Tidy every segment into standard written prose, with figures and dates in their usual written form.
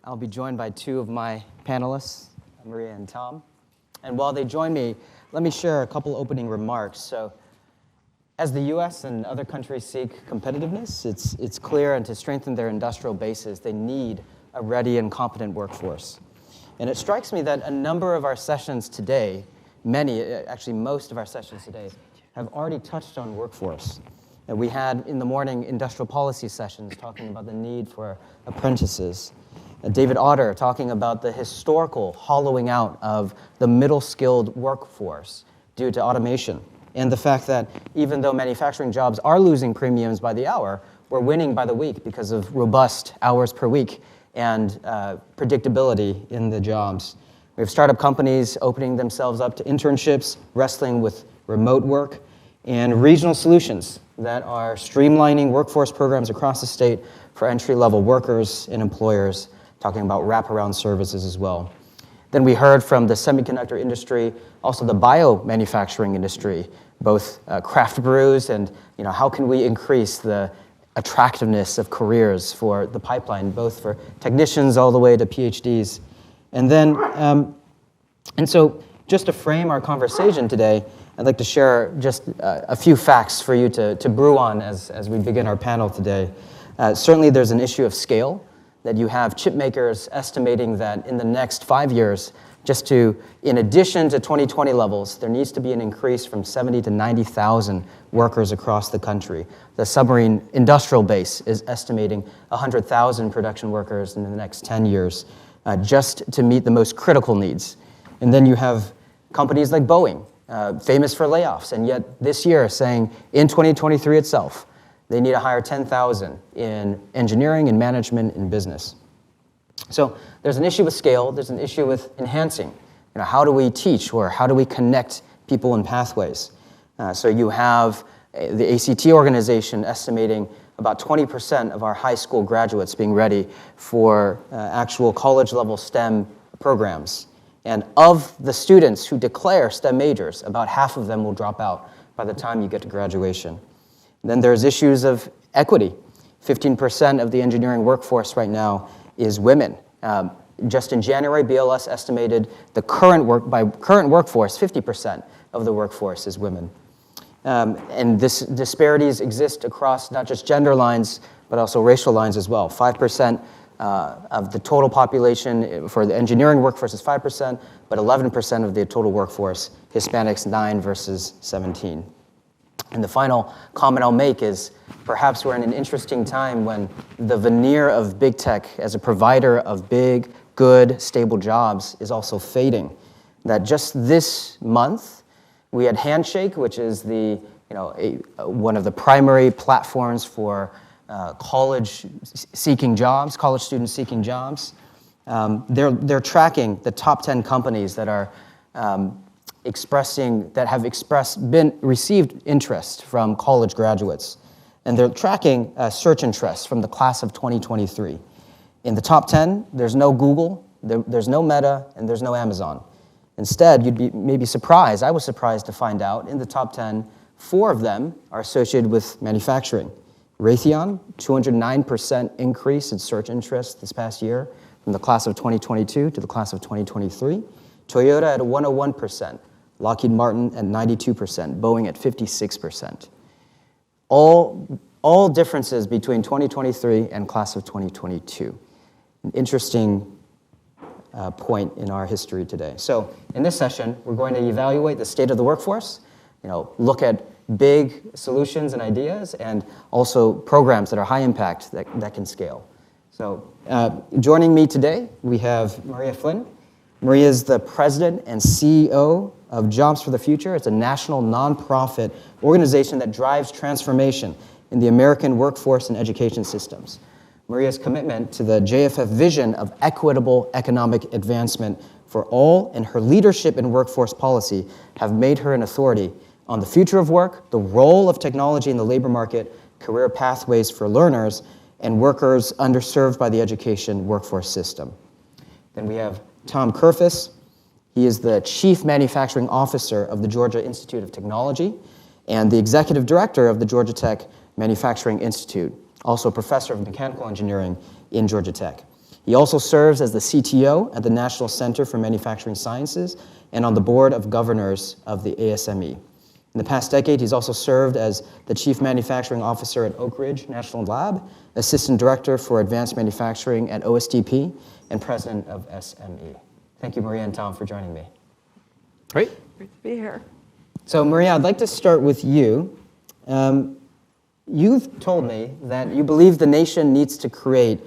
I'll be joined by two of my panelists, Maria and Tom. And while they join me, let me share a couple opening remarks. So, as the U.S. and other countries seek competitiveness, it's clear, and to strengthen their industrial bases, they need a ready and competent workforce. And it strikes me that a number of our sessions today, most of our sessions today, have already touched on workforce. And we had in the morning industrial policy sessions talking about the need for apprentices. David Otter talking about the historical hollowing out of the middle-skilled workforce due to automation, and the fact that even though manufacturing jobs are losing premiums by the hour, we're winning by the week because of robust hours per week and predictability in the jobs. We have startup companies opening themselves up to internships, wrestling with remote work, and regional solutions that are streamlining workforce programs across the state for entry-level workers and employers, talking about wraparound services as well. Then we heard from the semiconductor industry, also the biomanufacturing industry, both craft brews and how can we increase the attractiveness of careers for the pipeline, both for technicians all the way to PhDs. And then, and so just to frame our conversation today, I'd like to share just a few facts for you to brew on as we begin our panel today. Certainly there's an issue of scale, that you have chip makers estimating that in the next 5 years, in addition to 2020 levels, there needs to be an increase from 70 to 90,000 workers across the country. The submarine industrial base is estimating 100,000 production workers in the next 10 years, just to meet the most critical needs. And then you have companies like Boeing, famous for layoffs, and yet this year saying in 2023 itself, they need to hire 10,000 in engineering and management and business. So there's an issue with scale, there's an issue with enhancing. How do we teach or how do we connect people in pathways? So you have the ACT organization estimating about 20% of our high school graduates being ready for actual college-level STEM programs. And of the students who declare STEM majors, about half of them will drop out by the time you get to graduation. Then there's issues of equity. 15% of the engineering workforce right now is women. Just in January, BLS estimated the current workforce, 50% of the workforce is women. And this disparities exist across not just gender lines, but also racial lines as well. 5% of the total population for the engineering workforce is 5%, but 11% of the total workforce, Hispanics 9 versus 17. And the final comment I'll make is perhaps we're in an interesting time when the veneer of big tech as a provider of big, good, stable jobs is also fading. That just this month, we had Handshake, which is one of the primary platforms for college students seeking jobs. They're tracking the top 10 companies that are received interest from college graduates. And they're tracking search interest from the class of 2023. In the top 10, there's no Google, there's no Meta, and there's no Amazon. Instead, you'd be maybe surprised, I was surprised to find out, in the top 10, 4 of them are associated with manufacturing. Raytheon, 209% increase in search interest this past year from the class of 2022 to the class of 2023. Toyota at 101%. Lockheed Martin at 92%, Boeing at 56%. All differences between 2023 and class of 2022. An interesting point in our history today. So in this session, we're going to evaluate the state of the workforce, look at big solutions and ideas, and also programs that are high impact that can scale. So joining me today, we have Maria Flynn. Maria is the president and CEO of Jobs for the Future. It's a national nonprofit organization that drives transformation in the American workforce and education systems. Maria's commitment to the JFF vision of equitable economic advancement for all and her leadership in workforce policy have made her an authority on the future of work, the role of technology in the labor market, career pathways for learners, and workers underserved by the education workforce system. Then we have Tom Kerfis. He is the Chief Manufacturing Officer of the Georgia Institute of Technology and the Executive Director of the Georgia Tech Manufacturing Institute, also a Professor of Mechanical Engineering in Georgia Tech. He also serves as the CTO at the National Center for Manufacturing Sciences and on the board of governors of the ASME. In the past decade, he's also served as the Chief Manufacturing Officer at Oak Ridge National Lab, Assistant Director for Advanced Manufacturing at OSTP, and President of SME. Thank you, Maria and Tom, for joining me. Great. Great to be here. So, Maria, I'd like to start with you. You've told me that you believe the nation needs to create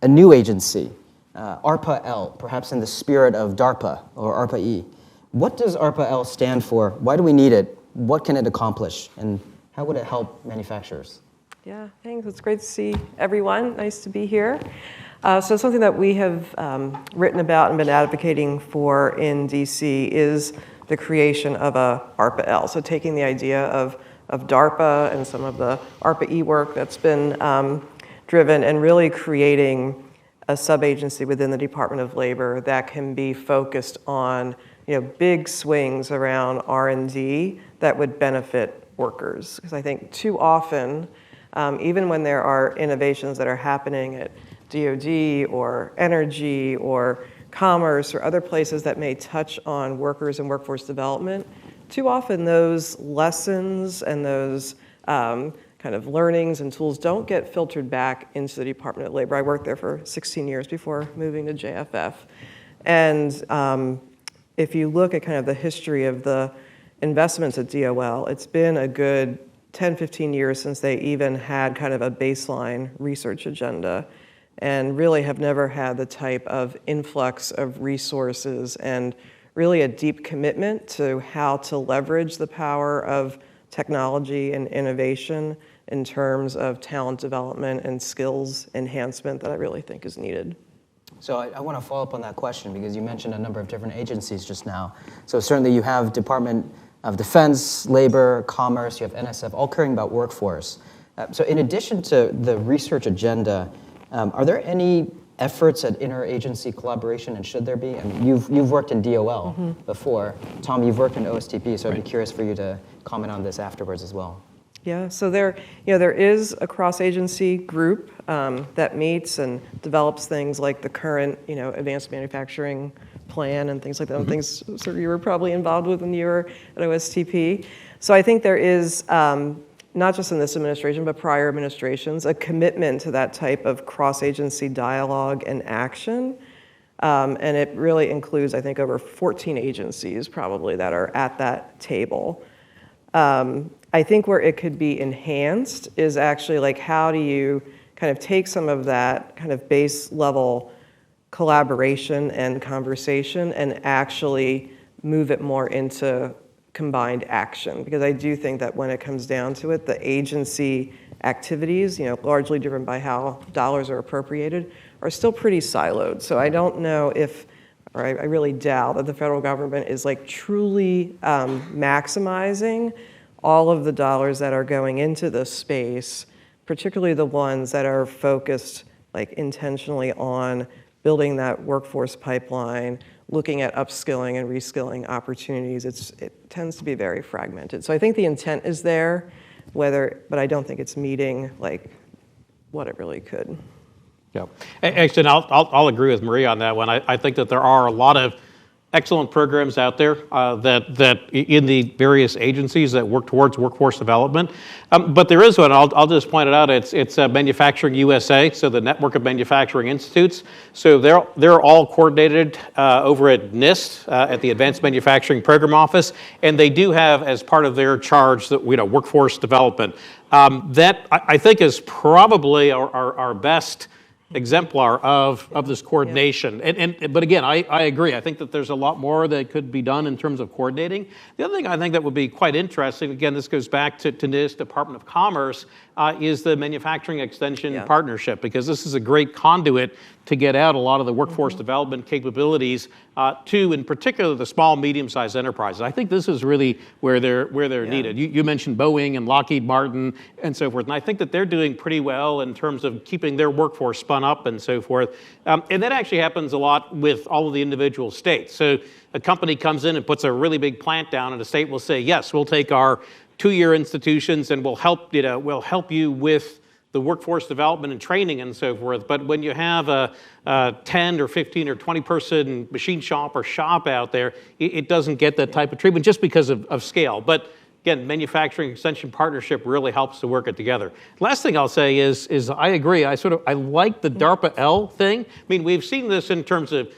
a new agency, ARPA-L, perhaps in the spirit of DARPA or ARPA-E. What does ARPA-L stand for? Why do we need it? What can it accomplish? And how would it help manufacturers? Yeah, thanks. It's great to see everyone. Nice to be here. So something that we have written about and been advocating for in DC is the creation of a ARPA-L. So taking the idea of DARPA and some of the ARPA-E work that's been driven and really creating a sub-agency within the Department of Labor that can be focused on big swings around R&D that would benefit workers. Because I think too often, even when there are innovations that are happening at DoD or energy or commerce or other places that may touch on workers and workforce development, too often those lessons and those kind of learnings and tools don't get filtered back into the Department of Labor. I worked there for 16 years before moving to JFF. And if you look at kind of the history of the investments at DOL, it's been a good 10, 15 years since they even had kind of a baseline research agenda, and really have never had the type of influx of resources and really a deep commitment to how to leverage the power of technology and innovation in terms of talent development and skills enhancement that I really think is needed. So I want to follow up on that question because you mentioned a number of different agencies just now. So certainly you have Department of Defense, Labor, Commerce, you have NSF, all caring about workforce. So in addition to the research agenda, are there any efforts at interagency collaboration, and should there be? I mean, you've worked in DOL before. Tom, you've worked in OSTP, so I'd be curious for you to comment on this afterwards as well. Yeah, so there is a cross-agency group that meets and develops things like the current, advanced manufacturing plan and things like that. Things sort of you were probably involved with when you were at OSTP. So I think there is, not just in this administration, but prior administrations, a commitment to that type of cross-agency dialogue and action. And it really includes, I think, over 14 agencies probably that are at that table. I think where it could be enhanced is actually like, how do you kind of take some of that kind of base level collaboration and conversation and actually move it more into combined action? Because I do think that when it comes down to it, the agency activities, largely driven by how dollars are appropriated, are still pretty siloed. So I don't know if, or I really doubt that the federal government is like truly maximizing all of the dollars that are going into this space, particularly the ones that are focused like intentionally on building that workforce pipeline, looking at upskilling and reskilling opportunities. It tends to be very fragmented. So I think the intent is there, but I don't think it's meeting like what it really could. Yeah, actually, I'll agree with Maria on that one. I think that there are a lot of excellent programs out there that in the various agencies that work towards workforce development. But there is one, I'll just point it out, it's Manufacturing USA, so the Network of Manufacturing Institutes. So they're all coordinated over at NIST, at the Advanced Manufacturing Program Office, and they do have as part of their charge that workforce development. That I think is probably our best exemplar of this coordination. Yeah. But again, I agree. I think that there's a lot more that could be done in terms of coordinating. The other thing I think that would be quite interesting, again, this goes back to NIST, Department of Commerce, is the Manufacturing Extension Partnership, because this is a great conduit to get out a lot of the workforce development capabilities to, in particular, the small, medium-sized enterprises. I think this is really where they're needed. You mentioned Boeing and Lockheed Martin and so forth, and I think that they're doing pretty well in terms of keeping their workforce spun up and so forth. And that actually happens a lot with all of the individual states. So a company comes in and puts a really big plant down, and a state will say, yes, we'll take our two-year institutions and we'll help you with the workforce development and training and so forth. But when you have a 10 or 15 or 20 person machine shop or shop out there, it doesn't get that type of treatment just because of scale. But again, manufacturing extension partnership really helps to work it together. Last thing I'll say is I agree. I like the DARPA L thing. I mean, we've seen this in terms of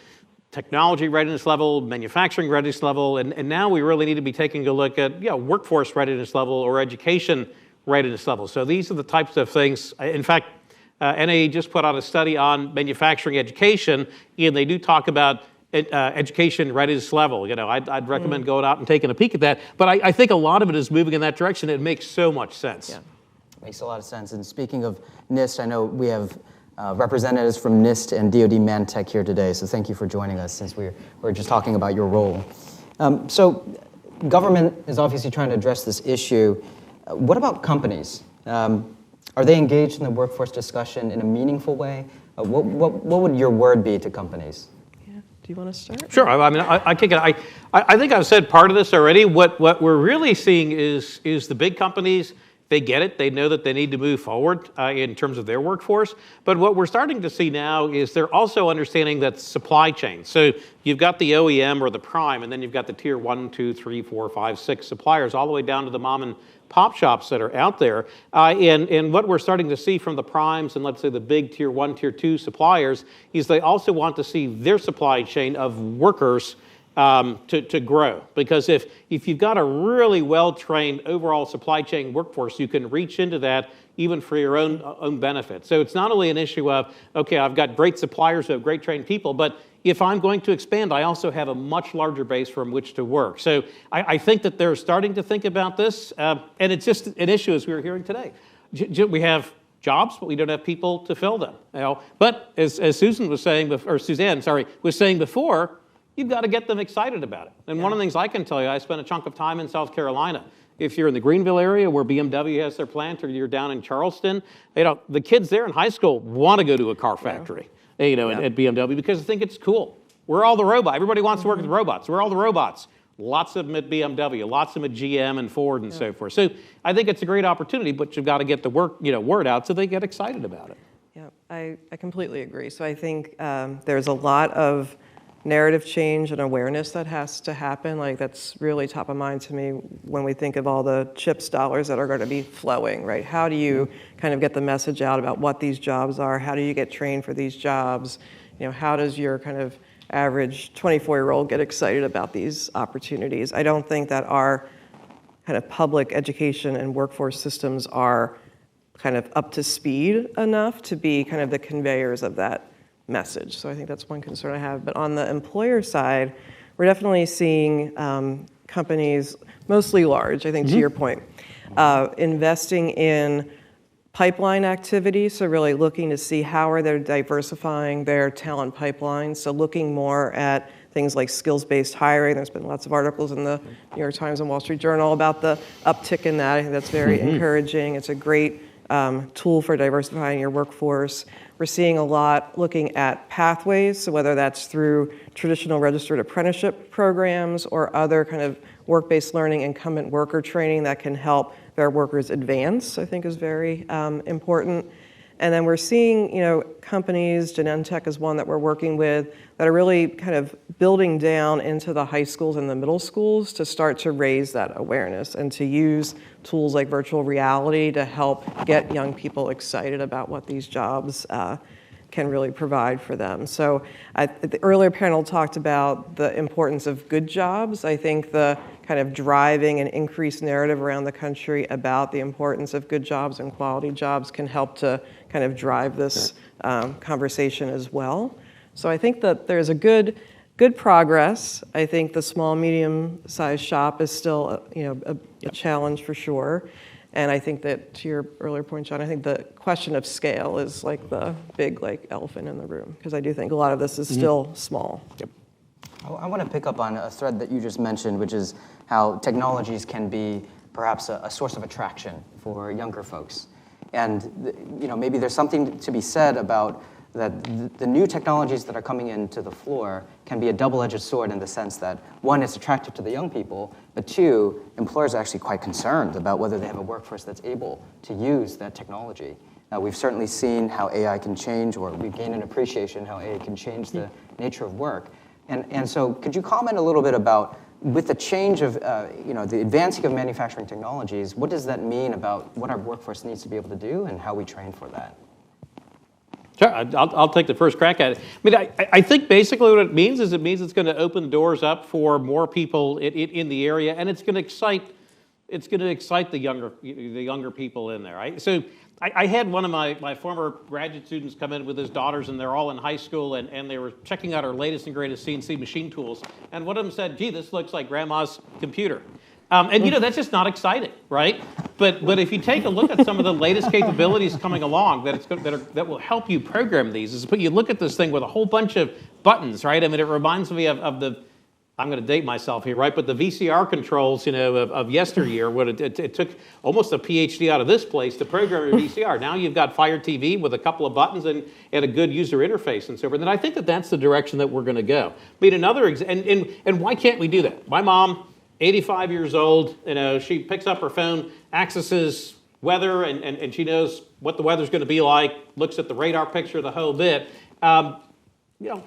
technology readiness level, manufacturing readiness level, and now we really need to be taking a look at workforce readiness level or education readiness level. So these are the types of things. In fact, NAE just put out a study on manufacturing education, and they do talk about education readiness level. I'd recommend going out and taking a peek at that. But I think a lot of it is moving in that direction. It makes so much sense. Yeah, makes a lot of sense. And speaking of NIST, I know we have representatives from NIST and DoD Mantech here today. So thank you for joining us, since we're just talking about your role. So government is obviously trying to address this issue. What about companies? Are they engaged in the workforce discussion in a meaningful way? What would your word be to companies? Yeah. Do you want to start? Sure. I mean, I think I've said part of this already. What we're really seeing is the big companies. They get it. They know that they need to move forward in terms of their workforce. But what we're starting to see now is they're also understanding that supply chain. So you've got the OEM or the prime, and then you've got the tier 1, 2, 3, 4, 5, 6 suppliers, all the way down to the mom and pop shops that are out there. And what we're starting to see from the primes and, let's say, the big tier 1, tier 2 suppliers is they also want to see their supply chain of workers to grow. Because if you've got a really well-trained overall supply chain workforce, you can reach into that even for your own benefit. So it's not only an issue of, okay, I've got great suppliers who have great trained people, but if I'm going to expand, I also have a much larger base from which to work. So I think that they're starting to think about this, and it's just an issue, as we were hearing today. We have jobs, but we don't have people to fill them. But as Suzanne was saying before, you've got to get them excited about it. And one of the things I can tell you, I spent a chunk of time in South Carolina. If you're in the Greenville area where BMW has their plant, or you're down in Charleston, the kids there in high school want to go to a car factory, at BMW, because they think it's cool. We're all the robots. Everybody wants to work with robots. We're all the robots. Lots of them at BMW, lots of them at GM and Ford and so forth. So I think it's a great opportunity, but you've got to get the word out so they get excited about it. Yeah, I completely agree. So I think there's a lot of narrative change and awareness that has to happen. Like, that's really top of mind to me when we think of all the CHIPS dollars that are going to be flowing, right? How do you kind of get the message out about what these jobs are? How do you get trained for these jobs? How does your kind of average 24-year-old get excited about these opportunities? I don't think that our kind of public education and workforce systems are kind of up to speed enough to be kind of the conveyors of that message. So I think that's one concern I have. But on the employer side, we're definitely seeing companies, mostly large, I think, to your point, investing in pipeline activity. So really looking to see how are they diversifying their talent pipeline. So looking more at things like skills-based hiring. There's been lots of articles in the New York Times and Wall Street Journal about the uptick in that. I think that's very encouraging. It's a great tool for diversifying your workforce. We're seeing a lot looking at pathways, so whether that's through traditional registered apprenticeship programs or other kind of work-based learning, incumbent worker training that can help their workers advance, I think is very important. And then we're seeing, companies, Genentech is one that we're working with, that are really kind of building down into the high schools and the middle schools to start to raise that awareness and to use tools like virtual reality to help get young people excited about what these jobs can really provide for them. So the earlier panel talked about the importance of good jobs. I think the kind of driving an increased narrative around the country about the importance of good jobs and quality jobs can help to kind of drive this conversation as well. So I think that there's a good progress. I think the small, medium-sized shop is still a challenge for sure. And I think that, to your earlier point, John, I think the question of scale is like the big elephant in the room, because I do think a lot of this is still small. Yep. I want to pick up on a thread that you just mentioned, which is how technologies can be perhaps a source of attraction for younger folks. And maybe there's something to be said about that the new technologies that are coming into the floor can be a double-edged sword in the sense that, one, it's attractive to the young people, but two, employers are actually quite concerned about whether they have a workforce that's able to use that technology. We've certainly seen how AI can change, or we've gained an appreciation how AI can change the nature of work. And so could you comment a little bit about, with the change of, the advancing of manufacturing technologies, what does that mean about what our workforce needs to be able to do and how we train for that? Sure, I'll take the first crack at it. I mean, I think basically what it means is it's going to open doors up for more people in the area, and it's going to excite the younger people in there. Right? So I had one of my former graduate students come in with his daughters, and they're all in high school, and they were checking out our latest and greatest CNC machine tools, and one of them said, "Gee, this looks like Grandma's computer." And that's just not exciting, right? But if you take a look at some of the latest capabilities coming along that will help you program these, you look at this thing with a whole bunch of buttons, right? I mean, it reminds me of the, I'm going to date myself here, right? But the VCR controls, of yesteryear, it took almost a PhD out of this place to program your VCR. Now you've got Fire TV with a couple of buttons and a good user interface and so forth. And I think that's the direction that we're going to go. I mean, and why can't we do that? My mom, 85 years old, she picks up her phone, accesses weather, and she knows what the weather's going to be like, looks at the radar picture, the whole bit.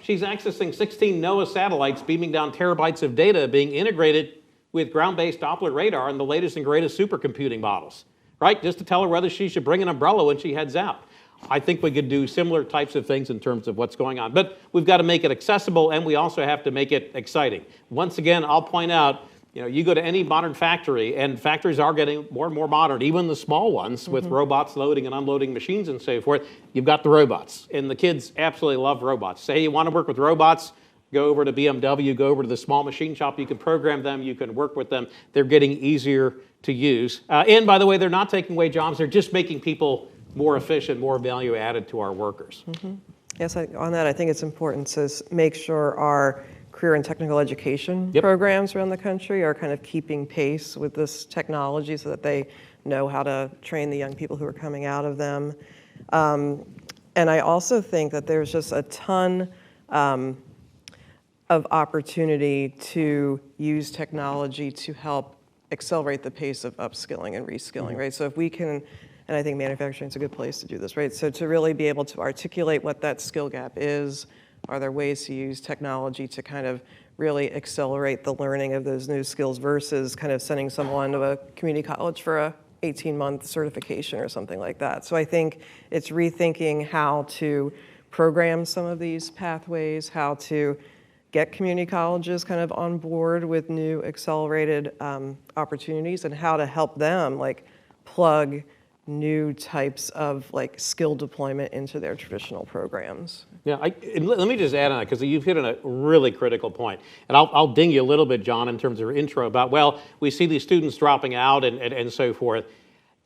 She's accessing 16 NOAA satellites beaming down terabytes of data being integrated with ground-based Doppler radar and the latest and greatest supercomputing models, right? Just to tell her whether she should bring an umbrella when she heads out. I think we could do similar types of things in terms of what's going on. But we've got to make it accessible, and we also have to make it exciting. Once again, I'll point out, you go to any modern factory, and factories are getting more and more modern, even the small ones with robots loading and unloading machines and so forth. You've got the robots, and the kids absolutely love robots. Say you want to work with robots, go over to BMW, go over to the small machine shop. You can program them, you can work with them. They're getting easier to use. And by the way, they're not taking away jobs. They're just making people more efficient, more value added to our workers. Yes, on that, I think it's important to make sure our career and technical education programs around the country are kind of keeping pace with this technology so that they know how to train the young people who are coming out of them. And I also think that there's just a ton of opportunity to use technology to help accelerate the pace of upskilling and reskilling, right? So if we can, and I think manufacturing is a good place to do this, right? So to really be able to articulate what that skill gap is, are there ways to use technology to kind of really accelerate the learning of those new skills versus kind of sending someone to a community college for a 18-month certification or something like that? So I think it's rethinking how to program some of these pathways, how to get community colleges kind of on board with new accelerated opportunities, and how to help them plug new types of skill deployment into their traditional programs. Yeah, let me just add on that, because you've hit on a really critical point. And I'll ding you a little bit, John, in terms of your intro about, we see these students dropping out and so forth.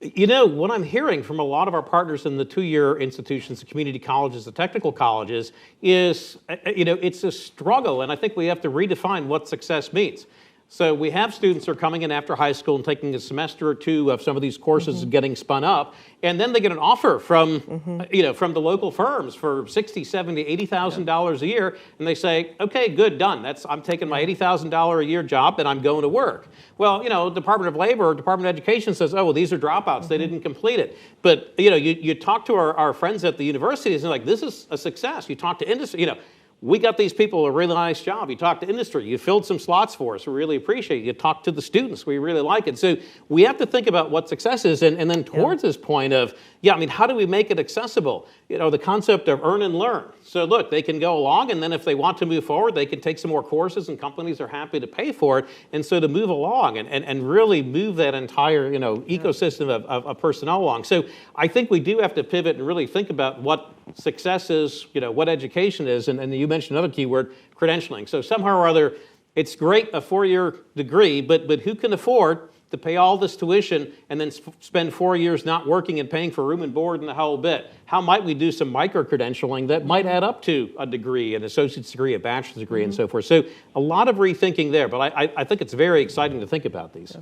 What I'm hearing from a lot of our partners in the two-year institutions, the community colleges, the technical colleges, is, it's a struggle, and I think we have to redefine what success means. So we have students who are coming in after high school and taking a semester or two of some of these courses and getting spun up, and then they get an offer from, from the local firms for $60,000, $70,000, $80,000 a year, and they say, okay, good, done. I'm taking my $80,000 a year job and I'm going to work. Well, Department of Labor or Department of Education says, oh, well, these are dropouts. They didn't complete it. But, you talk to our friends at the universities and this is a success. You talk to industry, we got these people a really nice job. You talk to industry. You filled some slots for us. We really appreciate it. You talk to the students. We really like it. So we have to think about what success is. And then towards this point of, how do we make it accessible? The concept of earn and learn. So look, they can go along, and then if they want to move forward, they can take some more courses, and companies are happy to pay for it. And so to move along and really move that entire, ecosystem of personnel along. So I think we do have to pivot and really think about what success is, what education is, and you mentioned another keyword, credentialing. So somehow or other, it's great, a 4-year degree, but who can afford to pay all this tuition and then spend 4 years not working and paying for room and board and the whole bit? How might we do some micro-credentialing that might add up to a degree, an associate's degree, a bachelor's degree, and so forth? So a lot of rethinking there, but I think it's very exciting to think about these.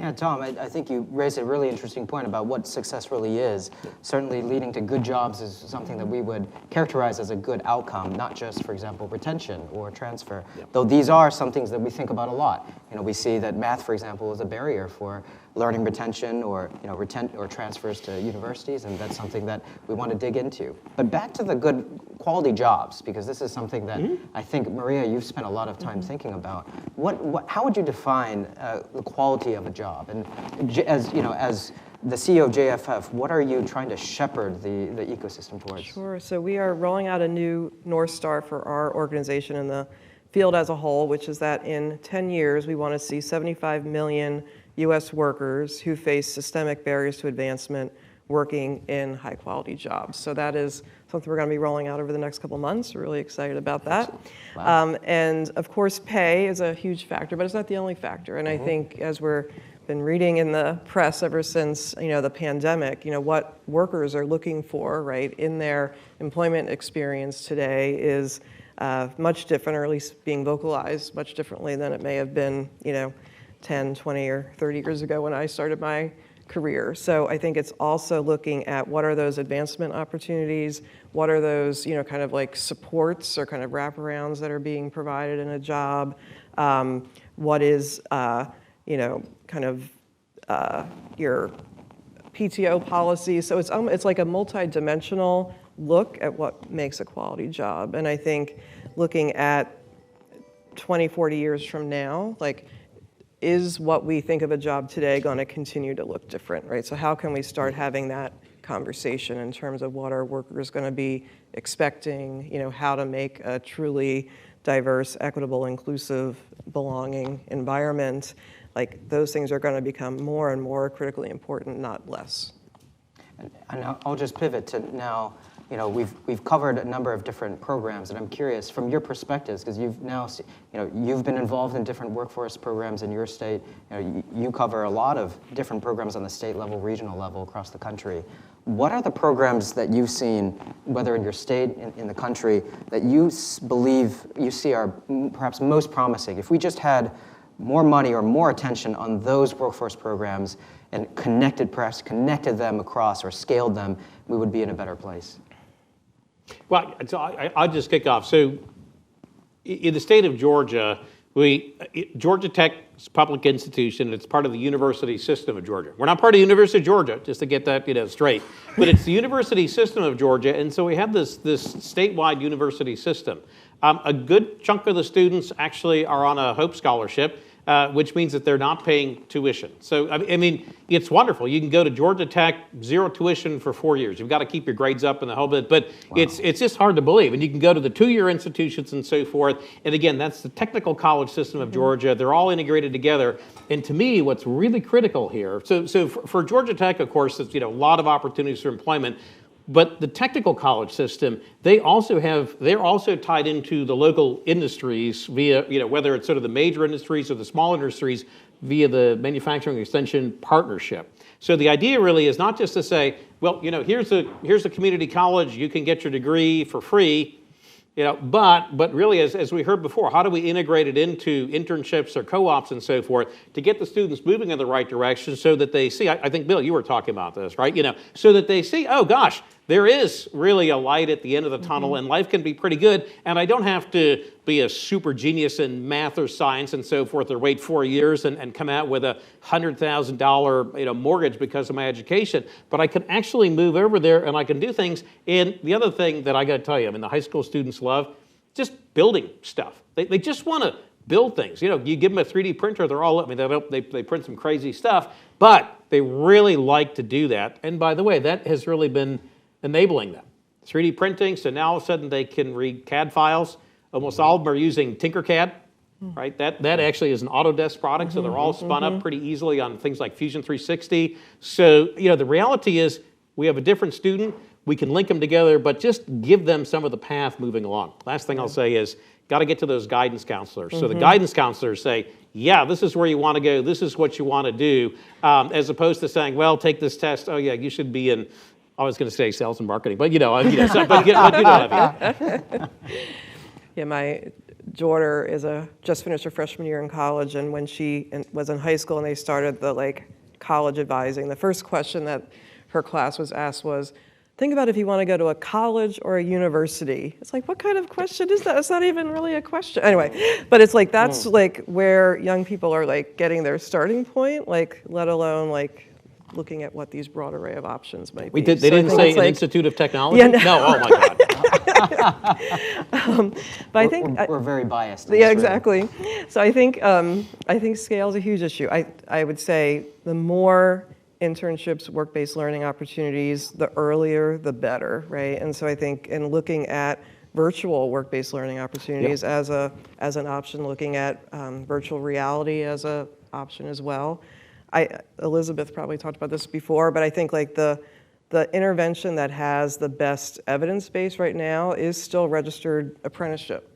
Yeah, Tom, I think you raised a really interesting point about what success really is. Certainly leading to good jobs is something that we would characterize as a good outcome, not just, for example, retention or transfer, though these are some things that we think about a lot. we see that math, for example, is a barrier for learning retention or or transfers to universities, and that's something that we want to dig into. But back to the good quality jobs, because this is something that I think, Maria, you've spent a lot of time thinking about. How would you define the quality of a job? And as the CEO of JFF, what are you trying to shepherd the ecosystem towards? Sure. So we are rolling out a new North Star for our organization in the field as a whole, which is that in 10 years, we want to see 75 million U.S. workers who face systemic barriers to advancement working in high-quality jobs. So that is something we're going to be rolling out over the next couple of months. We're really excited about that. Wow. And of course, pay is a huge factor, but it's not the only factor. And I think as we're been reading in the press ever since the pandemic, what workers are looking for, right, in their employment experience today is much different, or at least being vocalized much differently than it may have been, 10, 20, or 30 years ago when I started my career. So I think it's also looking at what are those advancement opportunities, what are those, kind of like supports or kind of wraparounds that are being provided in a job, what is, kind of your PTO policy. So it's like a multi-dimensional look at what makes a quality job. And I think looking at 20, 40 years from now, like, is what we think of a job today going to continue to look different, right? So how can we start having that conversation in terms of what our workers going to be expecting, how to make a truly diverse, equitable, inclusive, belonging environment? Like, those things are going to become more and more critically important, not less. And I'll just pivot to now, we've covered a number of different programs, and I'm curious from your perspectives, because you've now, you've been involved in different workforce programs in your state. You cover a lot of different programs on the state level, regional level across the country. What are the programs that you've seen, whether in your state, in the country, that you believe you see are perhaps most promising? If we just had more money or more attention on those workforce programs and perhaps connected them across or scaled them, we would be in a better place. Well, so I'll just kick off. So in the state of Georgia, Georgia Tech is a public institution. It's part of the university system of Georgia. We're not part of the University of Georgia, just to get that straight. But it's the university system of Georgia, and so we have this statewide university system. A good chunk of the students actually are on a Hope Scholarship, which means that they're not paying tuition. So, I mean, it's wonderful. You can go to Georgia Tech, 0 tuition for 4 years. You've got to keep your grades up and the whole bit, but wow. It's just hard to believe. And you can go to the 2-year institutions and so forth. And again, that's the technical college system of Georgia. They're all integrated together. And to me, what's really critical here, so for Georgia Tech, of course, it's, a lot of opportunities for employment. But the technical college system, they're also tied into the local industries via, whether it's sort of the major industries or the small industries via the manufacturing extension partnership. So the idea really is not just to say, well, here's a community college, you can get your degree for free, but really, as we heard before, how do we integrate it into internships or co-ops and so forth to get the students moving in the right direction so that they see, I think, Bill, you were talking about this, right? So that they see, oh gosh, there is really a light at the end of the tunnel and life can be pretty good, and I don't have to be a super genius in math or science and so forth or wait 4 years and come out with a $100,000 mortgage because of my education, but I can actually move over there and I can do things. And the other thing that I got to tell you, the high school students love just building stuff. They just want to build things. You give them a 3D printer, they're all, they print some crazy stuff, but they really like to do that. And by the way, that has really been enabling them. 3D printing, so now all of a sudden they can read CAD files. Almost all of them are using Tinkercad, right? That actually is an Autodesk product, so they're all spun up pretty easily on things like Fusion 360. So, the reality is we have a different student, we can link them together, but just give them some of the path moving along. Last thing I'll say is, got to get to those guidance counselors. So the guidance counselors say, yeah, this is where you want to go, this is what you want to do, as opposed to saying, well, take this test, oh yeah, you should be in, I was going to say sales and marketing, but Yeah, my daughter just finished her freshman year in college, and when she was in high school and they started the college advising, the first question that her class was asked was, think about if you want to go to a college or a university. It's like, what kind of question is that? It's not even really a question. Anyway, but it's like, that's like where young people are like getting their starting point, like, let alone like looking at what these broad array of options might be. They So I didn't think say it's an like- Institute of Technology? Yeah, No, oh my God. But I think we're very biased. in yeah, this room. exactly. So I think scale is a huge issue. I would say the more internships, work-based learning opportunities, the earlier, the better, right? And so I think in looking at virtual work-based learning opportunities as an option, looking at virtual reality as an option as well. Elizabeth probably talked about this before, but I think like the intervention that has the best evidence base right now is still registered apprenticeship.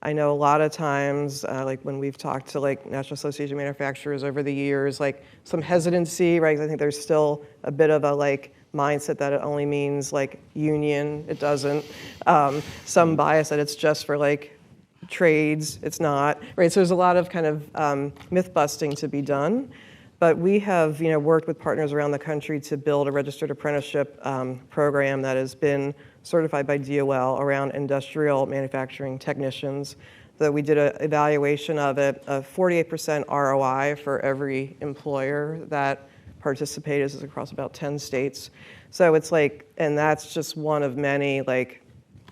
I know a lot of times, like when we've talked to like National Association of Manufacturers over the years, like some hesitancy, right? I think there's still a bit of a like mindset that it only means like union, it doesn't. Some bias that it's just for like trades, it's not, right? So there's a lot of kind of myth busting to be done. But we have, worked with partners around the country to build a registered apprenticeship program that has been certified by DOL around industrial manufacturing technicians. So we did an evaluation of it, a 48% ROI for every employer that participated. This is across about 10 states. So it's like, and that's just one of many, like,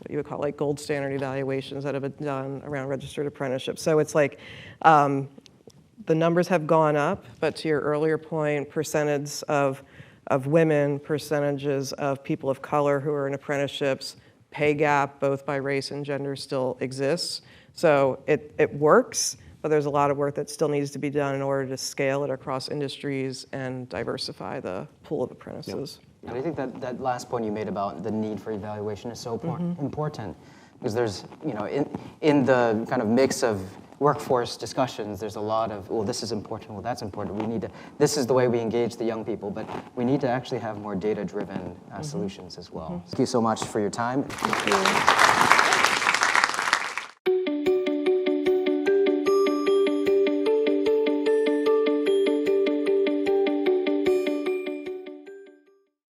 what you would call like gold standard evaluations that have been done around registered apprenticeship. So it's like, the numbers have gone up, but to your earlier point, percentage of women, percentages of people of color who are in apprenticeships, pay gap, both by race and gender, still exists. So it works, but there's a lot of work that still needs to be done in order to scale it across industries and diversify the pool of apprentices. And I think that last point you made about the need for evaluation is so important because there's, in the kind of mix of workforce discussions, there's a lot of, well, this is important, well, that's important. This is the way we engage the young people, but we need to actually have more data-driven solutions as well. Thank you so much for your time. Thank you.